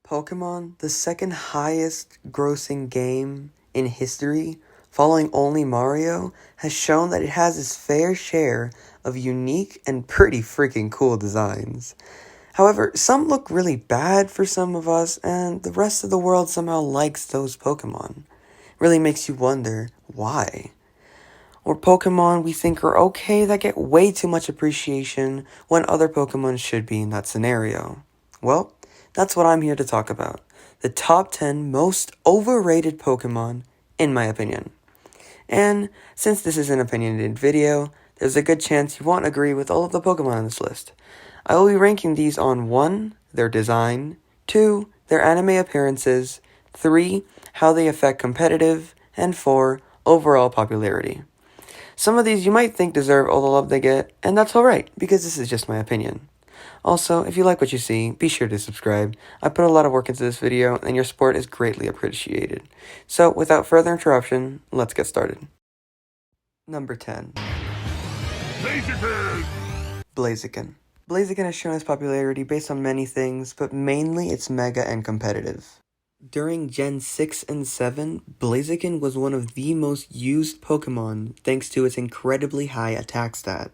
Pokemon, the second highest grossing game in history, following only Mario, has shown that it has its fair share of unique and pretty freaking cool designs. However, some look really bad for some of us, and the rest of the world somehow likes those Pokemon. Really makes you wonder, why? Or Pokemon we think are okay that get way too much appreciation when other Pokemon should be in that scenario. Well, that's what I'm here to talk about. The top 10 most overrated Pokemon, in my opinion. And since this is an opinionated video, there's a good chance you won't agree with all of the Pokemon on this list. I will be ranking these on 1, their design, 2, their anime appearances, 3, how they affect competitive, and 4, overall popularity. Some of these you might think deserve all the love they get, and that's alright, because this is just my opinion. Also, if you like what you see, be sure to subscribe. I put a lot of work into this video, and your support is greatly appreciated. So, without further interruption, let's get started. Number 10. Blaziken. Blaziken has shown its popularity based on many things, but mainly its mega and competitive. During Gen 6 and 7, Blaziken was one of the most used Pokemon thanks to its incredibly high attack stat.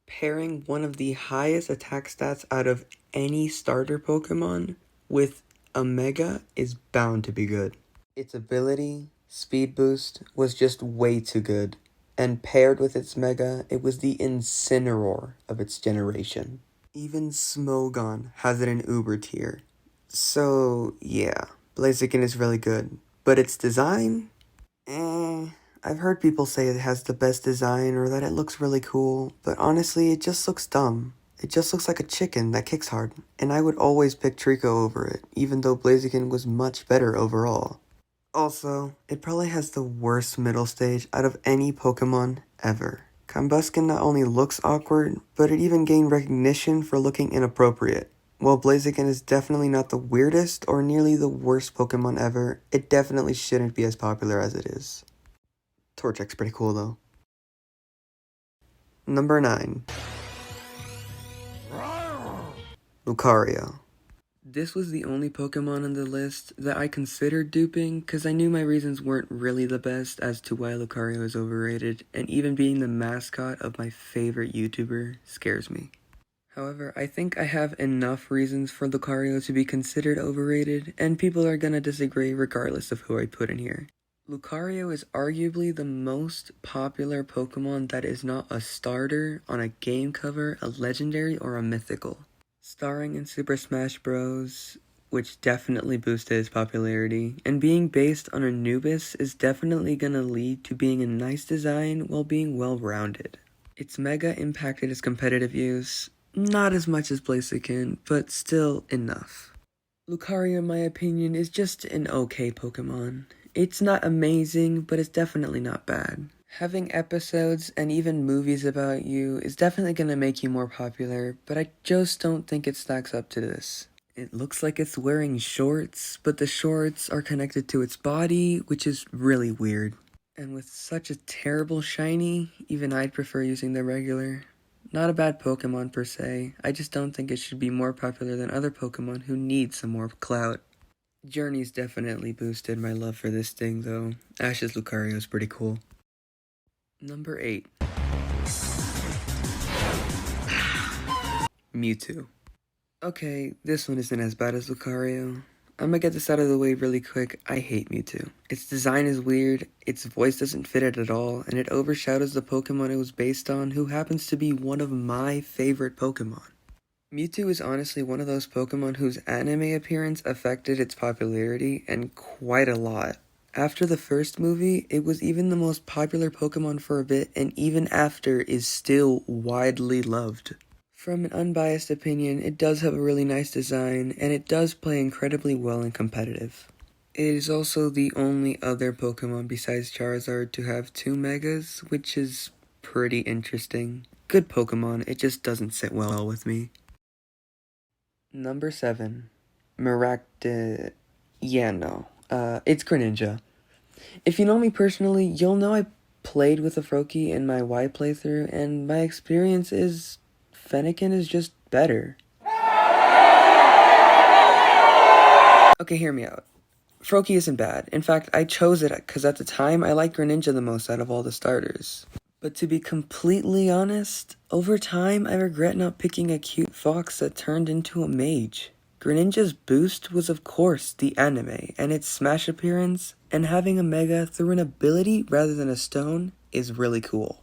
Pairing one of the highest attack stats out of any starter Pokemon with a Mega is bound to be good. Its ability, Speed Boost, was just way too good, and paired with its Mega, it was the Incineroar of its generation. Even Smogon has it in Uber tier. So, yeah. Blaziken is really good, but its design? I've heard people say it has the best design or that it looks really cool, but honestly, it just looks dumb. It just looks like a chicken that kicks hard, and I would always pick Trico over it, even though Blaziken was much better overall. Also, it probably has the worst middle stage out of any Pokemon ever. Combusken not only looks awkward, but it even gained recognition for looking inappropriate. While Blaziken is definitely not the weirdest or nearly the worst Pokemon ever, it definitely shouldn't be as popular as it is. Torchic's pretty cool though. Number 9. Lucario. This was the only Pokemon on the list that I considered duping because I knew my reasons weren't really the best as to why Lucario is overrated, and even being the mascot of my favorite YouTuber scares me. However, I think I have enough reasons for Lucario to be considered overrated, and people are gonna disagree regardless of who I put in here. Lucario is arguably the most popular Pokemon that is not a starter on a game cover, a legendary, or a mythical. Starring in Super Smash Bros., which definitely boosted its popularity, and being based on Anubis is definitely gonna lead to being a nice design while being well-rounded. Its Mega impacted its competitive use, not as much as Blaziken, but still enough. Lucario, in my opinion, is just an okay Pokemon. It's not amazing, but it's definitely not bad. Having episodes and even movies about you is definitely gonna make you more popular, but I just don't think it stacks up to this. It looks like it's wearing shorts, but the shorts are connected to its body, which is really weird. And with such a terrible shiny, even I'd prefer using the regular. Not a bad Pokemon per se, I just don't think it should be more popular than other Pokemon who need some more clout. Journey's definitely boosted my love for this thing though. Ash's Lucario is pretty cool. Number 8. Mewtwo. Okay, this one isn't as bad as Lucario. I'm gonna get this out of the way really quick. I hate Mewtwo. Its design is weird, its voice doesn't fit it at all, and it overshadows the Pokemon it was based on, who happens to be one of my favorite Pokemon. Mewtwo is honestly one of those Pokemon whose anime appearance affected its popularity, and quite a lot. After the first movie, it was even the most popular Pokemon for a bit, and even after is still widely loved. From an unbiased opinion, it does have a really nice design, and it does play incredibly well in competitive. It is also the only other Pokemon besides Charizard to have 2 Megas, which is pretty interesting. Good Pokemon, it just doesn't sit well with me. Number 7. It's Greninja. If you know me personally, you'll know I played with a Froakie in my Y playthrough, and my experience is Fennekin is just better. Okay, hear me out. Froakie isn't bad. In fact, I chose it because at the time, I liked Greninja the most out of all the starters. But to be completely honest, over time, I regret not picking a cute fox that turned into a mage. Greninja's boost was of course the anime, and its Smash appearance, and having a Mega through an ability rather than a stone is really cool.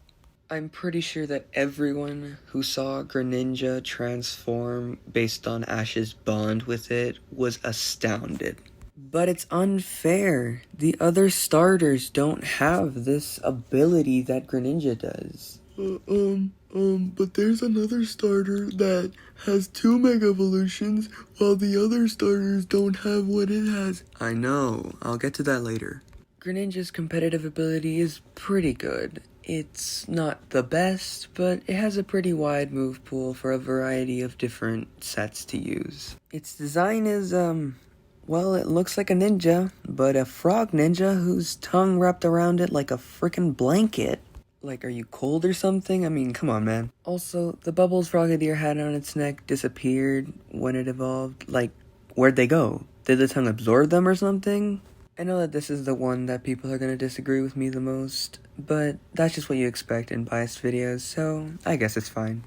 I'm pretty sure that everyone who saw Greninja transform based on Ash's bond with it was astounded. But it's unfair. The other starters don't have this ability that Greninja does. But there's another starter that has 2 Mega Evolutions, while the other starters don't have what it has. I know. I'll get to that later. Greninja's competitive ability is pretty good. It's not the best, but it has a pretty wide move pool for a variety of different sets to use. Its design is, well, it looks like a ninja, but a frog ninja whose tongue wrapped around it like a frickin' blanket. Like, are you cold or something? I mean, come on, man. Also, the bubbles Frogadier had on its neck disappeared when it evolved. Like, where'd they go? Did the tongue absorb them or something? I know that this is the one that people are gonna disagree with me the most, but that's just what you expect in biased videos, so I guess it's fine.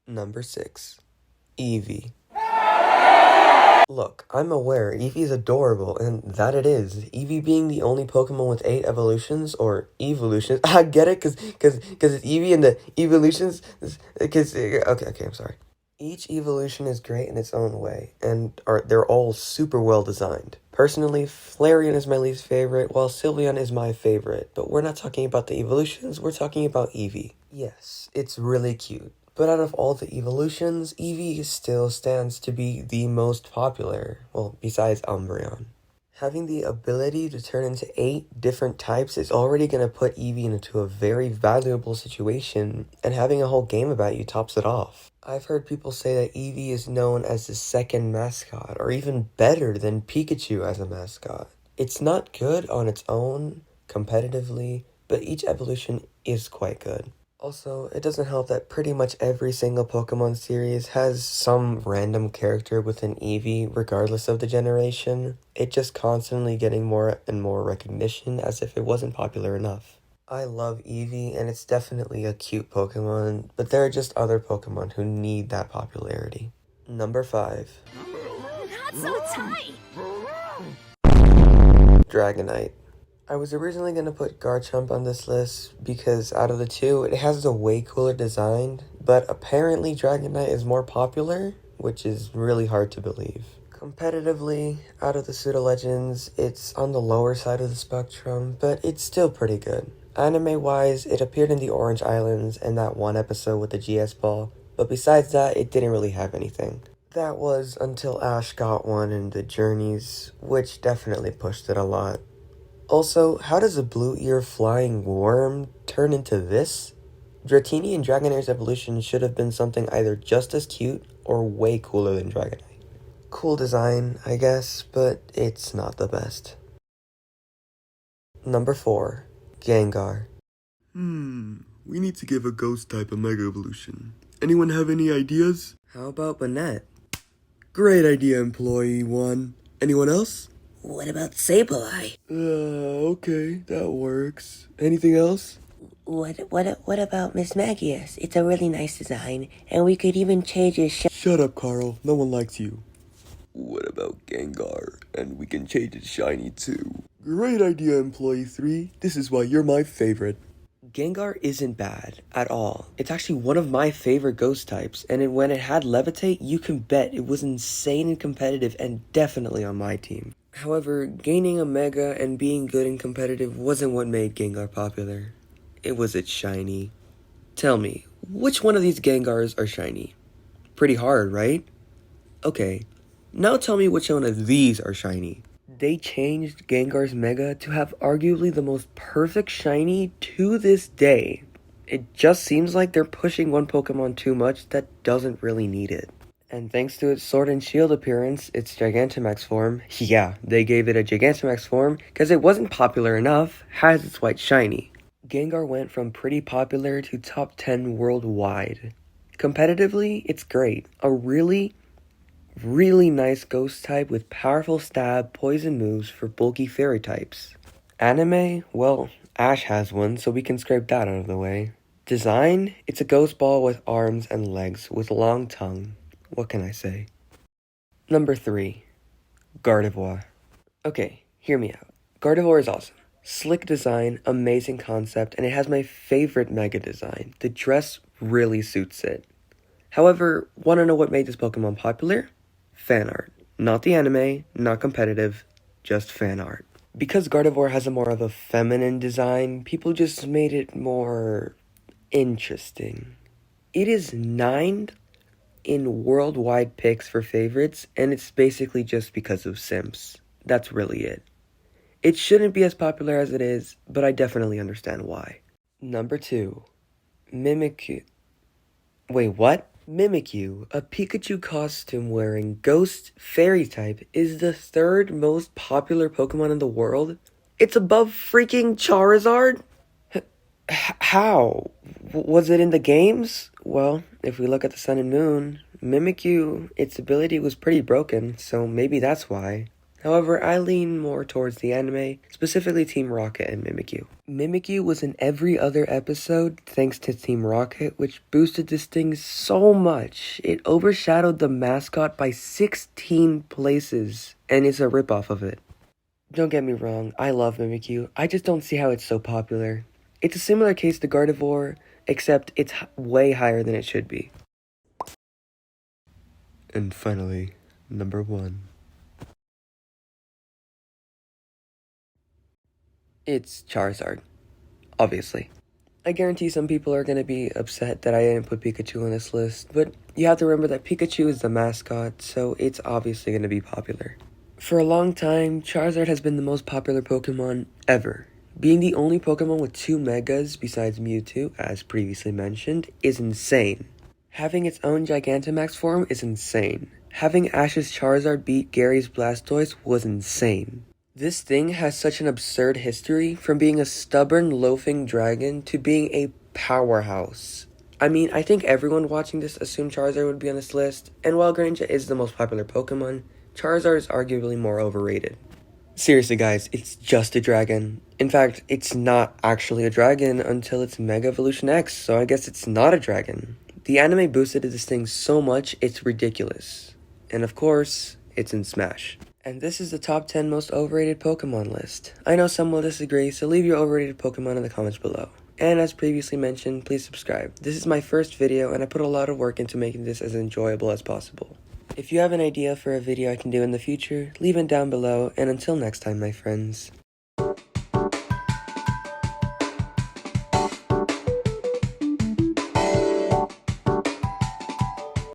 Number 6. Eevee. Look, I'm aware Eevee's adorable, and that it is. Eevee being the only Pokemon with 8 evolutions, or evolutions. I get it, cause it's Eevee and the evolutions, okay, I'm sorry. Each evolution is great in its own way, and they're all super well designed. Personally, Flareon is my least favorite, while Sylveon is my favorite, but we're not talking about the evolutions, we're talking about Eevee. Yes, it's really cute. But out of all the evolutions, Eevee still stands to be the most popular, well, besides Umbreon. Having the ability to turn into 8 different types is already going to put Eevee into a very valuable situation, and having a whole game about you tops it off. I've heard people say that Eevee is known as the second mascot, or even better than Pikachu as a mascot. It's not good on its own, competitively, but each evolution is quite good. Also, it doesn't help that pretty much every single Pokemon series has some random character within Eevee, regardless of the generation. It's just constantly getting more and more recognition as if it wasn't popular enough. I love Eevee, and it's definitely a cute Pokemon, but there are just other Pokemon who need that popularity. Number 5. Not so tight! Dragonite. I was originally going to put Garchomp on this list because out of the two, it has a way cooler design, but apparently Dragonite is more popular, which is really hard to believe. Competitively, out of the pseudo-legends, it's on the lower side of the spectrum, but it's still pretty good. Anime-wise, it appeared in the Orange Islands in that one episode with the GS ball, but besides that, it didn't really have anything. That was until Ash got one in the Journeys, which definitely pushed it a lot. Also, how does a blue ear flying worm turn into this? Dratini and Dragonair's evolution should have been something either just as cute or way cooler than Dragonite. Cool design, I guess, but it's not the best. Number 4. Gengar. We need to give a ghost type a Mega Evolution. Anyone have any ideas? How about Banette? Great idea, Employee 1. Anyone else? What about Sableye? Okay, that works. Anything else? What about Miss Magius? It's a really nice design, and we could even change his Shut up, Carl. No one likes you. What about Gengar? And we can change it shiny too. Great idea, Employee 3. This is why you're my favorite. Gengar isn't bad at all. It's actually one of my favorite ghost types, and when it had Levitate, you can bet it was insane and competitive and definitely on my team. However, gaining a Mega and being good and competitive wasn't what made Gengar popular. It was its shiny. Tell me, which one of these Gengars are shiny? Pretty hard, right? Okay, now tell me which one of these are shiny. They changed Gengar's Mega to have arguably the most perfect shiny to this day. It just seems like they're pushing one Pokemon too much that doesn't really need it. And thanks to its Sword and Shield appearance, its Gigantamax form, yeah, they gave it a Gigantamax form because it wasn't popular enough, has its white shiny. Gengar went from pretty popular to top 10 worldwide. Competitively, it's great. A really really nice ghost type with powerful stab, poison moves for bulky fairy types. Anime? Well, Ash has one, so we can scrape that out of the way. Design? It's a ghost ball with arms and legs with a long tongue. What can I say? Number 3. Gardevoir. Okay, hear me out. Gardevoir is awesome. Slick design, amazing concept, and it has my favorite mega design. The dress really suits it. However, wanna know what made this Pokemon popular? Fan art. Not the anime, not competitive, just fan art. Because Gardevoir has a more of a feminine design, people just made it more interesting. It is 9th in worldwide picks for favorites, and it's basically just because of simps. That's really it. It shouldn't be as popular as it is, but I definitely understand why. Number 2. Mimikyu. Wait, what? Mimikyu, a Pikachu costume wearing ghost fairy type, is the 3rd most popular Pokemon in the world? It's above freaking Charizard? How? Was it in the games? Well, if we look at the Sun and Moon, Mimikyu, its ability was pretty broken, so maybe that's why. However, I lean more towards the anime, specifically Team Rocket and Mimikyu. Mimikyu was in every other episode thanks to Team Rocket, which boosted this thing so much. It overshadowed the mascot by 16 places, and it's a ripoff of it. Don't get me wrong, I love Mimikyu, I just don't see how it's so popular. It's a similar case to Gardevoir, except it's way higher than it should be. And finally, number 1. It's Charizard, obviously. I guarantee some people are going to be upset that I didn't put Pikachu on this list, but you have to remember that Pikachu is the mascot, so it's obviously going to be popular. For a long time, Charizard has been the most popular Pokemon ever. Being the only Pokemon with 2 Megas besides Mewtwo, as previously mentioned, is insane. Having its own Gigantamax form is insane. Having Ash's Charizard beat Gary's Blastoise was insane. This thing has such an absurd history, from being a stubborn, loafing dragon to being a powerhouse. I mean, I think everyone watching this assumed Charizard would be on this list, and while Greninja is the most popular Pokemon, Charizard is arguably more overrated. Seriously guys, it's just a dragon. In fact, it's not actually a dragon until it's Mega Evolution X, so I guess it's not a dragon. The anime boosted this thing so much, it's ridiculous. And of course, it's in Smash. And this is the top 10 most overrated Pokemon list. I know some will disagree, so leave your overrated Pokemon in the comments below. And as previously mentioned, please subscribe. This is my first video, and I put a lot of work into making this as enjoyable as possible. If you have an idea for a video I can do in the future, leave it down below, and until next time, my friends.